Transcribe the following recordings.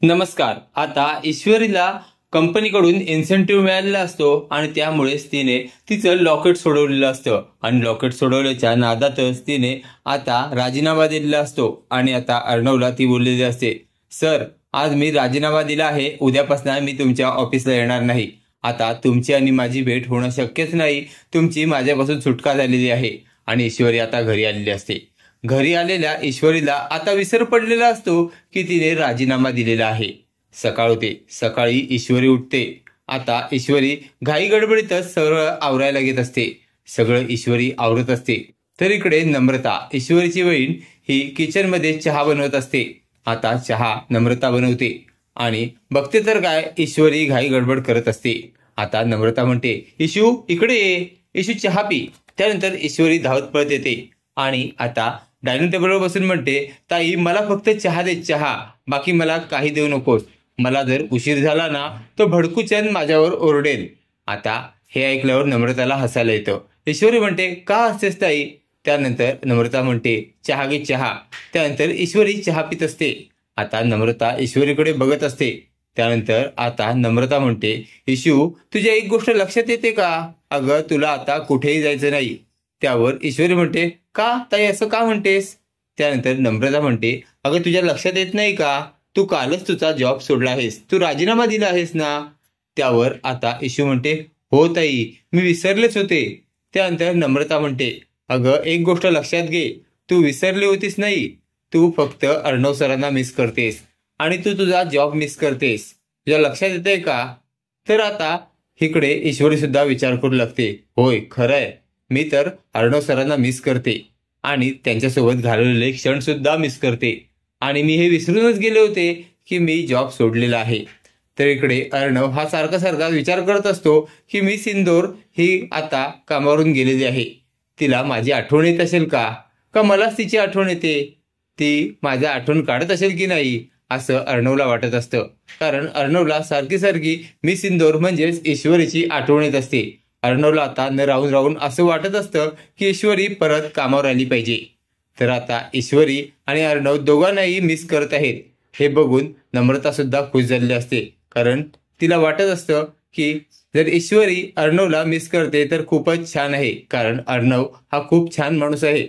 नमस्कार। आता ईश्वरीला कंपनीकडून इन्सेंटिव्ह मिळालेला असतो आणि त्यामुळेच तिने तिचं लॉकेट सोडवलेलं असतं आणि लॉकेट सोडवल्याच्या नादातच तिने आता राजीनामा दिलेला असतो आणि आता अर्णवला ती बोललेली असते, सर आज मी राजीनामा दिला आहे, उद्यापासून मी तुमच्या ऑफिसला येणार नाही। आता तुमची आणि माझी भेट होणं शक्यच नाही, तुमची माझ्यापासून सुटका झालेली आहे। आणि ईश्वरी आता घरी आलेली असते। घरी आलेल्या ईश्वरीला आता विसर पडलेला असतो की तिने राजीनामा दिलेला आहे। सकाळ होते, सकाळी ईश्वरी उठते। आता ईश्वरी घाई गडबडीतच सगळं आवरायला घेत असते। सगळं ईश्वरी आवरत असते तर इकडे नम्रता, ईश्वरीची बहीण, ही किचनमध्ये चहा बनवत असते। आता चहा नम्रता बनवते आणि बघते तर काय, ईश्वरी घाई गडबड करत असते। आता नम्रता म्हणते, ईशू इकडे ये, ईशू चहा पी। त्यानंतर ईश्वरी धावत पळत येते आणि आता डायनिंग टेबलवर बसून म्हणते, ताई मला फक्त चहा दे, चहा, बाकी मला काही देऊ नकोस। मला जर उशीर झाला ना तो भडकूचंद माझ्यावर ओरडेल। आता हे ऐकल्यावर नम्रताला हसायला येतं। ईश्वरी म्हणते, का हसतेस ताई? त्यानंतर नम्रता म्हणते, चहा घे चहा। त्यानंतर ईश्वरी चहा पित असते। आता नम्रता ईश्वरीकडे बघत असते। त्यानंतर आता नम्रता म्हणते, ईशू तुझ्या एक गोष्ट लक्षात येते का? अगं तुला आता कुठेही जायचं नाही। त्यावर ईश्वरी म्हणते, का ताई असं का म्हणतेस? त्यानंतर नम्रता म्हणते, अगं तुझ्या लक्षात येत नाही का, तू कालच तुझा जॉब सोडला आहेस, तू राजीनामा दिला आहेस ना? त्यावर आता ईशू म्हणते, हो ताई मी विसरलेच होते। त्यानंतर नम्रता म्हणते, अगं एक गोष्ट लक्षात घे, तू विसरली होतीस नाही, तू फक्त अर्णव सरांना मिस करतेस आणि तू तुझा जॉब मिस करतेस, तुझ्या लक्षात येतंय का? तर आता इकडे ईश्वरी सुद्धा विचार करू लागते, होय खरंय, मी तर अर्णव सरांना मिस करते आणि त्यांच्यासोबत घालवलेले क्षण सुद्धा मिस करते आणि मी हे विसरूनच गेले होते की मी जॉब सोडलेला आहे। तर इकडे अर्णव हा सारखा सारखा विचार करत असतो की मिस इंदोर ही आता कामावरून गेलेली आहे, तिला माझी आठवण येत असेल का, का मलाच तिची आठवण येते, ती माझी आठवण काढत असेल की नाही, असं अर्णवला वाटत असतं। कारण अर्णवला सारखी सारखी मिस इंदोर म्हणजेच ईश्वरीची आठवण येत असते। अर्णवला आता न राहून राहून असं वाटत असतं की ईश्वरी परत कामावर आली पाहिजे। तर आता ईश्वरी आणि अर्णव दोघांनाही मिस करत आहेत हे बघून नम्रता सुद्धा खुश झालेली असते। कारण तिला वाटत असतं की जर ईश्वरी अर्णवला मिस करते तर खूपच छान आहे, कारण अर्णव हा खूप छान माणूस आहे।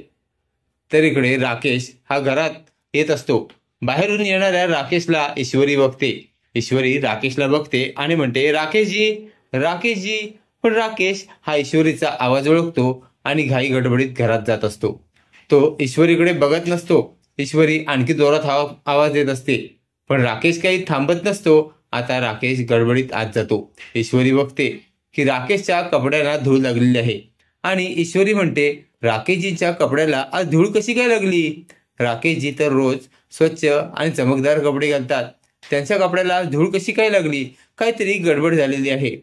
तर इकडे राकेश हा घरात येत असतो। बाहेरून येणाऱ्या राकेशला ईश्वरी बघते। ईश्वरी राकेशला बघते आणि म्हणते, राकेशजी, राकेशजी। पण राकेश हा ईश्वरीचा आवाज ओळखतो आणि घाई गडबडीत घरात जात असतो। तो ईश्वरीकडे बघत नसतो। ईश्वरी आणखी जोरात आवाज देत असते पण राकेश काही थांबत नसतो। आता राकेश गडबडीत आत जातो। ईश्वरी बघते की राकेशच्या कपड्याला धूळ लागलेली आहे आणि ईश्वरी म्हणते, राकेशजींच्या कपड्याला आज धूळ कशी काय लागली? राकेशजी तर रोज स्वच्छ आणि चमकदार कपडे घालतात, त्यांच्या कपड्याला आज धूळ कशी काय लागली? काहीतरी गडबड झालेली आहे।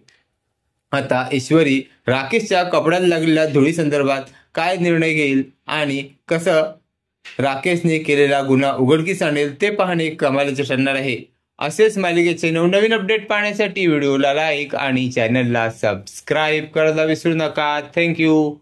आता ईश्वरी राकेशच्या कपड्याला लागलेल्या धुळी संदर्भात काय निर्णय घेईल आणि कसं राकेशने केलेला गुन्हा उघडकीस आणेल ते पाहणे कमालीचे ठरणार आहे। असेच मालिकेचे नवनवीन अपडेट पाहण्यासाठी व्हिडिओला लाईक आणि चॅनलला सबस्क्राईब करायला विसरू नका। थँक्यू।